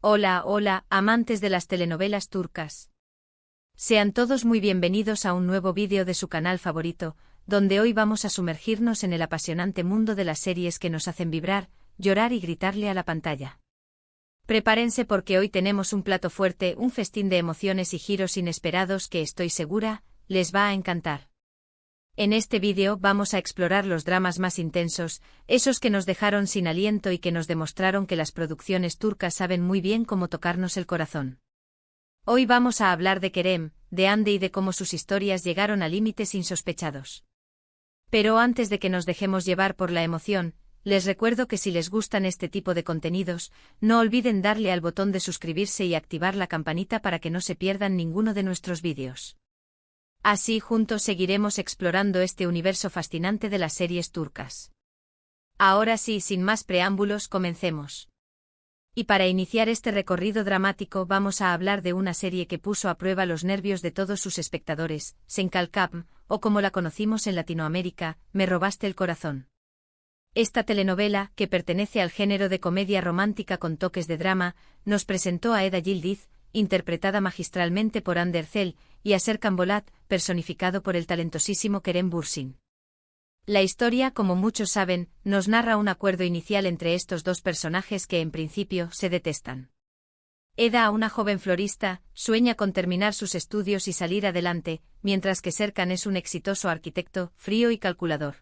Hola, hola, amantes de las telenovelas turcas. Sean todos muy bienvenidos a un nuevo vídeo de su canal favorito, donde hoy vamos a sumergirnos en el apasionante mundo de las series que nos hacen vibrar, llorar y gritarle a la pantalla. Prepárense porque hoy tenemos un plato fuerte, un festín de emociones y giros inesperados que estoy segura, les va a encantar. En este vídeo vamos a explorar los dramas más intensos, esos que nos dejaron sin aliento y que nos demostraron que las producciones turcas saben muy bien cómo tocarnos el corazón. Hoy vamos a hablar de Kerem, de Hande y de cómo sus historias llegaron a límites insospechados. Pero antes de que nos dejemos llevar por la emoción, les recuerdo que si les gustan este tipo de contenidos, no olviden darle al botón de suscribirse y activar la campanita para que no se pierdan ninguno de nuestros vídeos. Así juntos seguiremos explorando este universo fascinante de las series turcas. Ahora sí, sin más preámbulos, comencemos. Y para iniciar este recorrido dramático vamos a hablar de una serie que puso a prueba los nervios de todos sus espectadores, Senkalkam, o como la conocimos en Latinoamérica, Me robaste el corazón. Esta telenovela, que pertenece al género de comedia romántica con toques de drama, nos presentó a Eda Yildiz, interpretada magistralmente por Hande Erçel, y a Serkan Bolat, personificado por el talentosísimo Kerem Bürsin. La historia, como muchos saben, nos narra un acuerdo inicial entre estos dos personajes que en principio se detestan. Eda, una joven florista, sueña con terminar sus estudios y salir adelante, mientras que Serkan es un exitoso arquitecto, frío y calculador.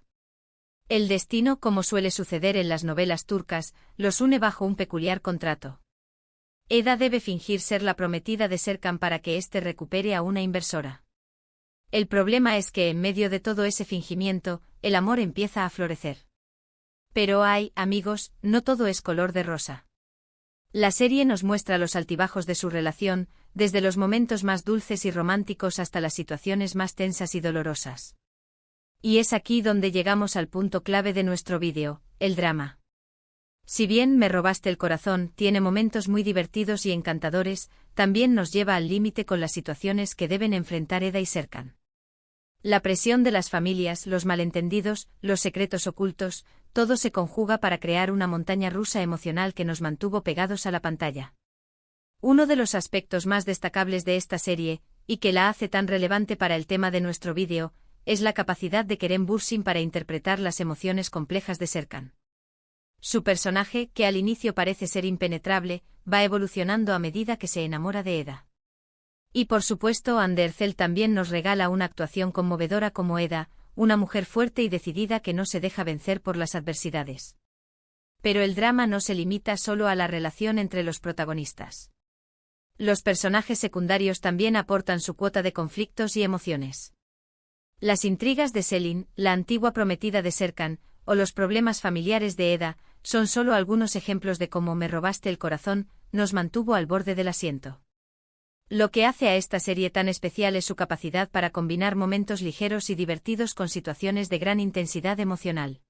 El destino, como suele suceder en las novelas turcas, los une bajo un peculiar contrato. Eda debe fingir ser la prometida de Serkan para que éste recupere a una inversora. El problema es que en medio de todo ese fingimiento, el amor empieza a florecer. Pero amigos, no todo es color de rosa. La serie nos muestra los altibajos de su relación, desde los momentos más dulces y románticos hasta las situaciones más tensas y dolorosas. Y es aquí donde llegamos al punto clave de nuestro vídeo, el drama. Si bien Me robaste el corazón tiene momentos muy divertidos y encantadores, también nos lleva al límite con las situaciones que deben enfrentar Eda y Serkan. La presión de las familias, los malentendidos, los secretos ocultos, todo se conjuga para crear una montaña rusa emocional que nos mantuvo pegados a la pantalla. Uno de los aspectos más destacables de esta serie, y que la hace tan relevante para el tema de nuestro vídeo, es la capacidad de Kerem Bürsin para interpretar las emociones complejas de Serkan. Su personaje, que al inicio parece ser impenetrable, va evolucionando a medida que se enamora de Eda. Y por supuesto Hande Erçel también nos regala una actuación conmovedora como Eda, una mujer fuerte y decidida que no se deja vencer por las adversidades. Pero el drama no se limita solo a la relación entre los protagonistas. Los personajes secundarios también aportan su cuota de conflictos y emociones. Las intrigas de Selin, la antigua prometida de Serkan, o los problemas familiares de Eda, son solo algunos ejemplos de cómo Me robaste el corazón nos mantuvo al borde del asiento. Lo que hace a esta serie tan especial es su capacidad para combinar momentos ligeros y divertidos con situaciones de gran intensidad emocional.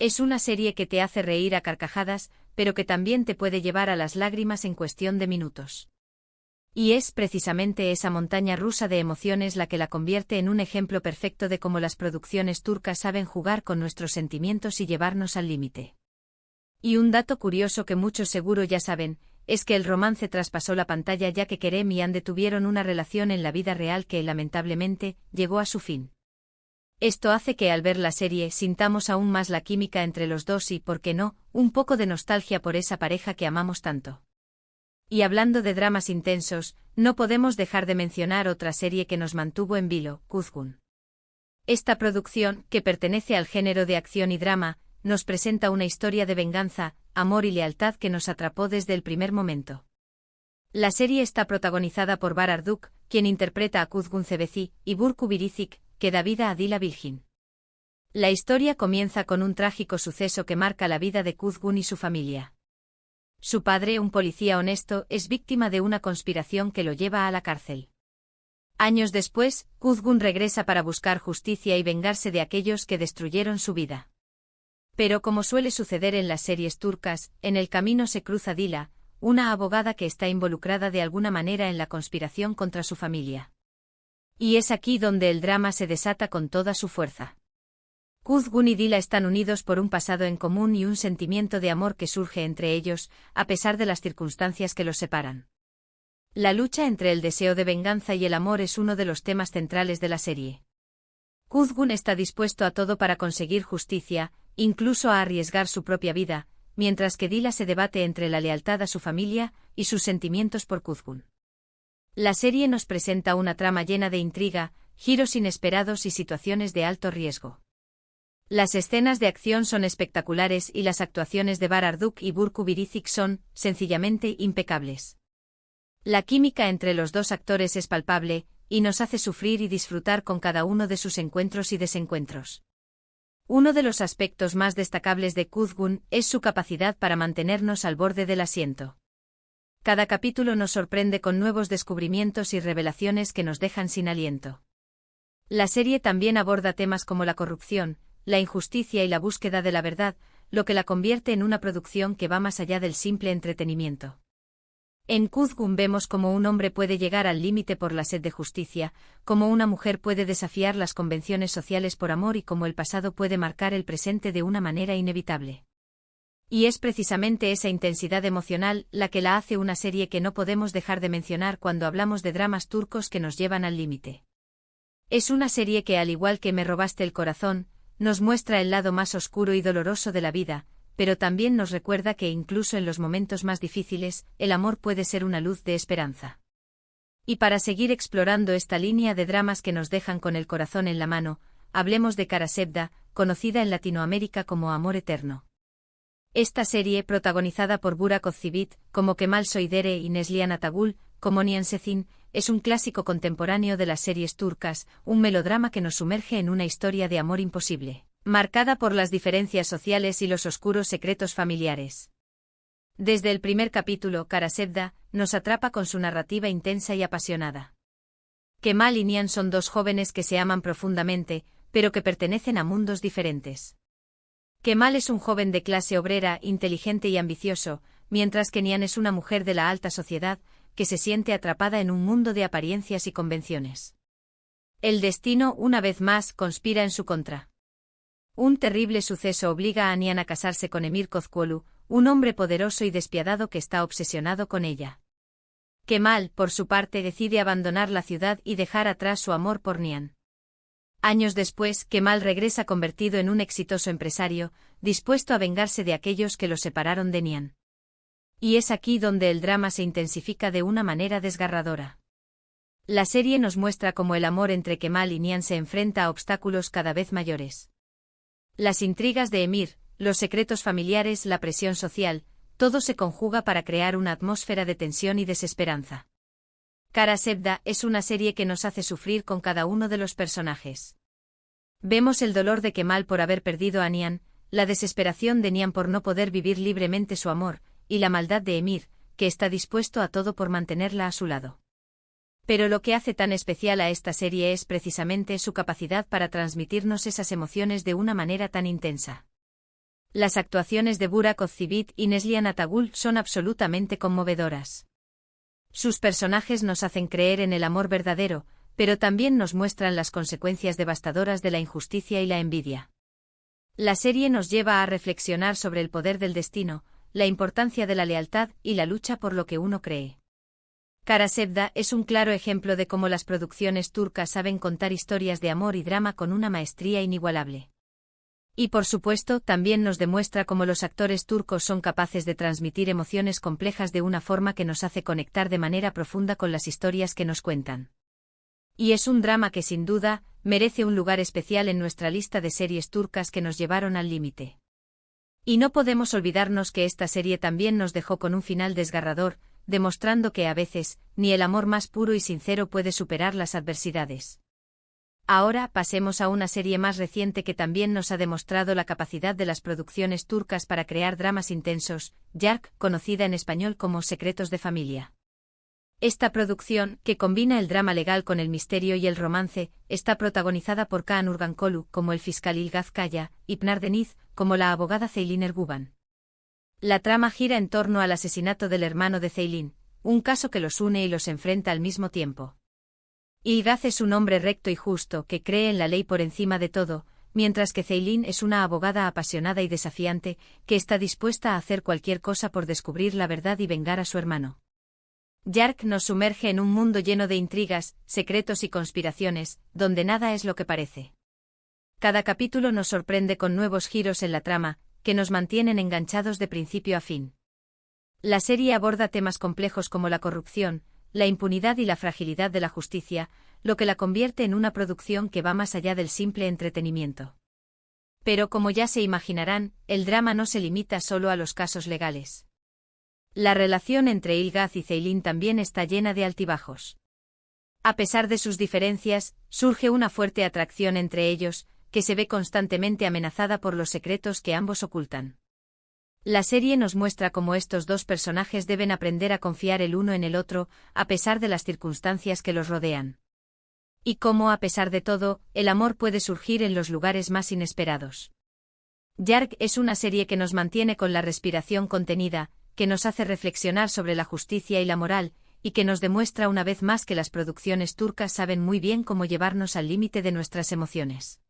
Es una serie que te hace reír a carcajadas, pero que también te puede llevar a las lágrimas en cuestión de minutos. Y es precisamente esa montaña rusa de emociones la que la convierte en un ejemplo perfecto de cómo las producciones turcas saben jugar con nuestros sentimientos y llevarnos al límite. Y un dato curioso que muchos seguro ya saben, es que el romance traspasó la pantalla ya que Kerem y Hande tuvieron una relación en la vida real que, lamentablemente, llegó a su fin. Esto hace que al ver la serie sintamos aún más la química entre los dos y, ¿por qué no?, un poco de nostalgia por esa pareja que amamos tanto. Y hablando de dramas intensos, no podemos dejar de mencionar otra serie que nos mantuvo en vilo, Kuzgun. Esta producción, que pertenece al género de acción y drama, nos presenta una historia de venganza, amor y lealtad que nos atrapó desde el primer momento. La serie está protagonizada por Bahar Arduk, quien interpreta a Kuzgun Cebeci, y Burcu Biricik, que da vida a Dila Bilgin. La historia comienza con un trágico suceso que marca la vida de Kuzgun y su familia. Su padre, un policía honesto, es víctima de una conspiración que lo lleva a la cárcel. Años después, Kuzgun regresa para buscar justicia y vengarse de aquellos que destruyeron su vida. Pero como suele suceder en las series turcas, en el camino se cruza Dila, una abogada que está involucrada de alguna manera en la conspiración contra su familia. Y es aquí donde el drama se desata con toda su fuerza. Kuzgun y Dila están unidos por un pasado en común y un sentimiento de amor que surge entre ellos, a pesar de las circunstancias que los separan. La lucha entre el deseo de venganza y el amor es uno de los temas centrales de la serie. Kuzgun está dispuesto a todo para conseguir justicia, incluso a arriesgar su propia vida, mientras que Dila se debate entre la lealtad a su familia y sus sentimientos por Kuzgun. La serie nos presenta una trama llena de intriga, giros inesperados y situaciones de alto riesgo. Las escenas de acción son espectaculares y las actuaciones de Bararduk y Burku Biricik son, sencillamente, impecables. La química entre los dos actores es palpable, y nos hace sufrir y disfrutar con cada uno de sus encuentros y desencuentros. Uno de los aspectos más destacables de Kuzgun es su capacidad para mantenernos al borde del asiento. Cada capítulo nos sorprende con nuevos descubrimientos y revelaciones que nos dejan sin aliento. La serie también aborda temas como la corrupción, la injusticia y la búsqueda de la verdad, lo que la convierte en una producción que va más allá del simple entretenimiento. En Kuzgun vemos cómo un hombre puede llegar al límite por la sed de justicia, cómo una mujer puede desafiar las convenciones sociales por amor y cómo el pasado puede marcar el presente de una manera inevitable. Y es precisamente esa intensidad emocional la que la hace una serie que no podemos dejar de mencionar cuando hablamos de dramas turcos que nos llevan al límite. Es una serie que, al igual que Me robaste el corazón, nos muestra el lado más oscuro y doloroso de la vida, pero también nos recuerda que incluso en los momentos más difíciles, el amor puede ser una luz de esperanza. Y para seguir explorando esta línea de dramas que nos dejan con el corazón en la mano, hablemos de Karasevda, conocida en Latinoamérica como Amor Eterno. Esta serie, protagonizada por Burak Özçivit, como Kemal Soydere y Neslihan Atagul, como Nihan Sezin, es un clásico contemporáneo de las series turcas, un melodrama que nos sumerge en una historia de amor imposible, marcada por las diferencias sociales y los oscuros secretos familiares. Desde el primer capítulo, Karasevda nos atrapa con su narrativa intensa y apasionada. Kemal y Nihan son dos jóvenes que se aman profundamente, pero que pertenecen a mundos diferentes. Kemal es un joven de clase obrera, inteligente y ambicioso, mientras que Nihan es una mujer de la alta sociedad, que se siente atrapada en un mundo de apariencias y convenciones. El destino, una vez más, conspira en su contra. Un terrible suceso obliga a Nihan a casarse con Emir Kozcuoglu, un hombre poderoso y despiadado que está obsesionado con ella. Kemal, por su parte, decide abandonar la ciudad y dejar atrás su amor por Nihan. Años después, Kemal regresa convertido en un exitoso empresario, dispuesto a vengarse de aquellos que lo separaron de Nihan. Y es aquí donde el drama se intensifica de una manera desgarradora. La serie nos muestra cómo el amor entre Kemal y Nihan se enfrenta a obstáculos cada vez mayores. Las intrigas de Emir, los secretos familiares, la presión social, todo se conjuga para crear una atmósfera de tensión y desesperanza. Karasevda es una serie que nos hace sufrir con cada uno de los personajes. Vemos el dolor de Kemal por haber perdido a Nihan, la desesperación de Nihan por no poder vivir libremente su amor, y la maldad de Emir, que está dispuesto a todo por mantenerla a su lado. Pero lo que hace tan especial a esta serie es precisamente su capacidad para transmitirnos esas emociones de una manera tan intensa. Las actuaciones de Burak Özçivit y Neslihan Atagul son absolutamente conmovedoras. Sus personajes nos hacen creer en el amor verdadero, pero también nos muestran las consecuencias devastadoras de la injusticia y la envidia. La serie nos lleva a reflexionar sobre el poder del destino, la importancia de la lealtad y la lucha por lo que uno cree. Karasevda es un claro ejemplo de cómo las producciones turcas saben contar historias de amor y drama con una maestría inigualable. Y por supuesto, también nos demuestra cómo los actores turcos son capaces de transmitir emociones complejas de una forma que nos hace conectar de manera profunda con las historias que nos cuentan. Y es un drama que sin duda, merece un lugar especial en nuestra lista de series turcas que nos llevaron al límite. Y no podemos olvidarnos que esta serie también nos dejó con un final desgarrador, demostrando que a veces, ni el amor más puro y sincero puede superar las adversidades. Ahora pasemos a una serie más reciente que también nos ha demostrado la capacidad de las producciones turcas para crear dramas intensos, Yark, conocida en español como Secretos de Familia. Esta producción, que combina el drama legal con el misterio y el romance, está protagonizada por Kaan Urgankolu como el fiscal Ilgaz Kaya y Pınar Deniz como la abogada Ceylin Erguvan. La trama gira en torno al asesinato del hermano de Ceylin, un caso que los une y los enfrenta al mismo tiempo. Ilgaz es un hombre recto y justo que cree en la ley por encima de todo, mientras que Ceylin es una abogada apasionada y desafiante, que está dispuesta a hacer cualquier cosa por descubrir la verdad y vengar a su hermano. Yark nos sumerge en un mundo lleno de intrigas, secretos y conspiraciones, donde nada es lo que parece. Cada capítulo nos sorprende con nuevos giros en la trama, que nos mantienen enganchados de principio a fin. La serie aborda temas complejos como la corrupción, la impunidad y la fragilidad de la justicia, lo que la convierte en una producción que va más allá del simple entretenimiento. Pero como ya se imaginarán, el drama no se limita solo a los casos legales. La relación entre Ylgath y Ceylin también está llena de altibajos. A pesar de sus diferencias, surge una fuerte atracción entre ellos, que se ve constantemente amenazada por los secretos que ambos ocultan. La serie nos muestra cómo estos dos personajes deben aprender a confiar el uno en el otro, a pesar de las circunstancias que los rodean. Y cómo, a pesar de todo, el amor puede surgir en los lugares más inesperados. Yark es una serie que nos mantiene con la respiración contenida, que nos hace reflexionar sobre la justicia y la moral, y que nos demuestra una vez más que las producciones turcas saben muy bien cómo llevarnos al límite de nuestras emociones.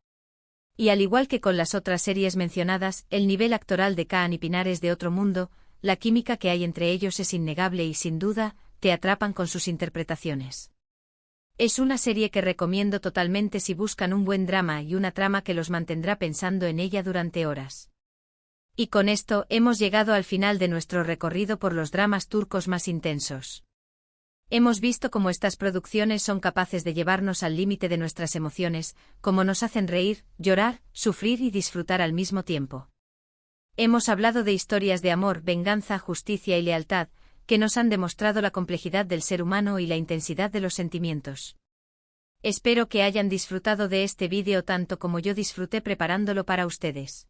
Y al igual que con las otras series mencionadas, el nivel actoral de Kaan y Pinar es de otro mundo, la química que hay entre ellos es innegable y sin duda, te atrapan con sus interpretaciones. Es una serie que recomiendo totalmente si buscan un buen drama y una trama que los mantendrá pensando en ella durante horas. Y con esto hemos llegado al final de nuestro recorrido por los dramas turcos más intensos. Hemos visto cómo estas producciones son capaces de llevarnos al límite de nuestras emociones, cómo nos hacen reír, llorar, sufrir y disfrutar al mismo tiempo. Hemos hablado de historias de amor, venganza, justicia y lealtad, que nos han demostrado la complejidad del ser humano y la intensidad de los sentimientos. Espero que hayan disfrutado de este vídeo tanto como yo disfruté preparándolo para ustedes.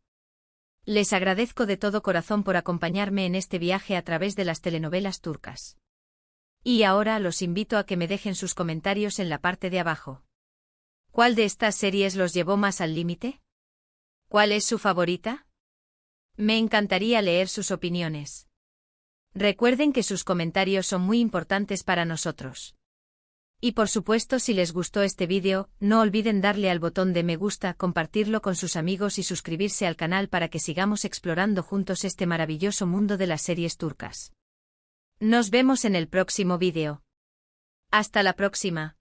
Les agradezco de todo corazón por acompañarme en este viaje a través de las telenovelas turcas. Y ahora los invito a que me dejen sus comentarios en la parte de abajo. ¿Cuál de estas series los llevó más al límite? ¿Cuál es su favorita? Me encantaría leer sus opiniones. Recuerden que sus comentarios son muy importantes para nosotros. Y por supuesto, si les gustó este vídeo, no olviden darle al botón de me gusta, compartirlo con sus amigos y suscribirse al canal para que sigamos explorando juntos este maravilloso mundo de las series turcas. Nos vemos en el próximo vídeo. Hasta la próxima.